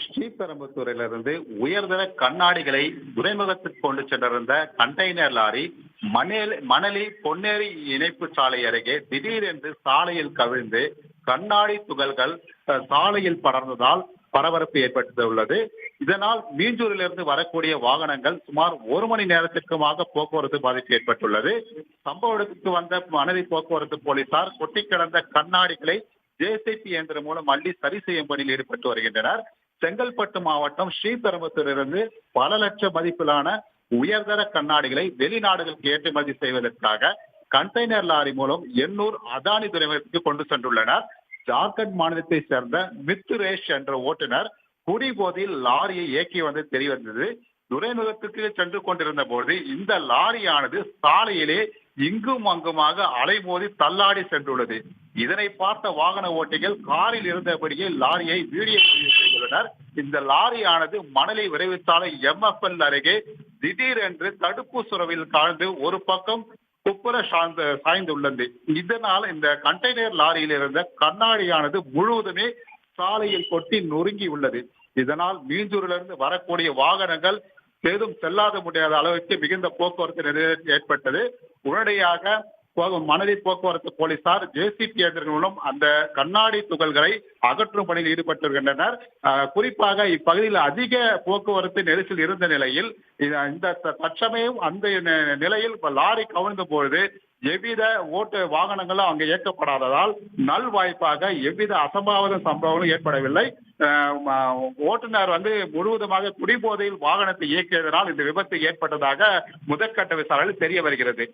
ஸ்ரீபெரும்புத்தூரிலிருந்து உயர்தர கண்ணாடிகளை துறைமுகத்துக்கு கொண்டு சென்றிருந்த கண்டெய்னர் லாரி மணலி பொன்னேரி இணைப்பு சாலை அருகே திடீரென்று சாலையில் கவிழ்ந்து கண்ணாடி துகள்கள் சாலையில் படர்ந்ததால் பரபரப்பு ஏற்பட்டுள்ளது. இதனால் மீஞ்சூரிலிருந்து வரக்கூடிய வாகனங்கள் சுமார் ஒரு மணி நேரத்திற்குமாக போக்குவரத்து பாதிப்பு ஏற்பட்டுள்ளது. சம்பவ இடத்துக்கு வந்த மணலி போக்குவரத்து போலீசார் கொட்டி கிடந்த கண்ணாடிகளை ஜேசிபி இயந்திரம் மூலம் அள்ளி சரி செய்யும் பணியில் ஈடுபட்டு வருகின்றனர். செங்கல்பட்டு மாவட்டம் ஸ்ரீபெரும்புத்தூரிலிருந்து பல லட்சம் மதிப்பிலான உயர்தர கண்ணாடிகளை வெளிநாடுகளுக்கு ஏற்றுமதி செய்வதற்காக கண்டெய்னர் லாரி மூலம் எண்ணூர் அதானி துறைமுகத்துக்கு கொண்டு சென்றுள்ளனர். ஜார்க்கண்ட் மாநிலத்தை சேர்ந்த மித்துரேஷ் என்ற ஓட்டுநர் குடிபோதையில் லாரியை இயக்கி வந்து தெரியவந்தது. துறைமுகத்துக்கு சென்று கொண்டிருந்த போது இந்த லாரியானது சாலையிலே இங்கும் அங்குமாக அலைமோதி தள்ளாடி சென்றுள்ளது. இதனை பார்த்த வாகன ஓட்டிகள் காரில் இருந்தபடியே லாரியை வீடியோ பதிவு செய்துள்ளனர். இந்த லாரியானது மணலி விரைவு சாலை MFL அருகே திடீரென்று தடுப்பு சுரவில் காழ்ந்து ஒரு பக்கம் குப்புற சாய்ந்துள்ளது. இதனால் இந்த கண்டெய்னர் லாரியில் இருந்த கண்ணாடியானது முழுவதுமே சாலையில் கொட்டி நொறுங்கி உள்ளது. இதனால் மீஞ்சூரிலிருந்து வரக்கூடிய வாகனங்கள் பெரிதும் செல்லாத முடியாத அளவுக்கு மிகுந்த போக்குவரத்து நெரிசல் ஏற்பட்டது. உடனடியாக மணலி போக்குவரத்து போலீசார் ஜேசிபி இயந்திரங்கள் மூலம் அந்த கண்ணாடி துகள்களை அகற்றும் பணியில் ஈடுபட்டு வருகின்றனர். குறிப்பாக இப்பகுதியில் அதிக போக்குவரத்து நெரிசல் இருந்த நிலையில் இந்த தற்சமயம் அந்த நிலையில் லாரி கவிழ்ந்த பொழுது எவ்வித வாகனங்களும் அங்கு இயக்கப்படாததால் நல்வாய்ப்பாக எவ்வித அசம்பாவித சம்பவங்களும் ஏற்படவில்லை. ஓட்டுநர் முழுவதுமாக குடிபோதையில் வாகனத்தை இயக்கியதனால் இந்த விபத்து ஏற்பட்டதாக முதற்கட்ட விசாரணையில் தெரிய வருகிறது.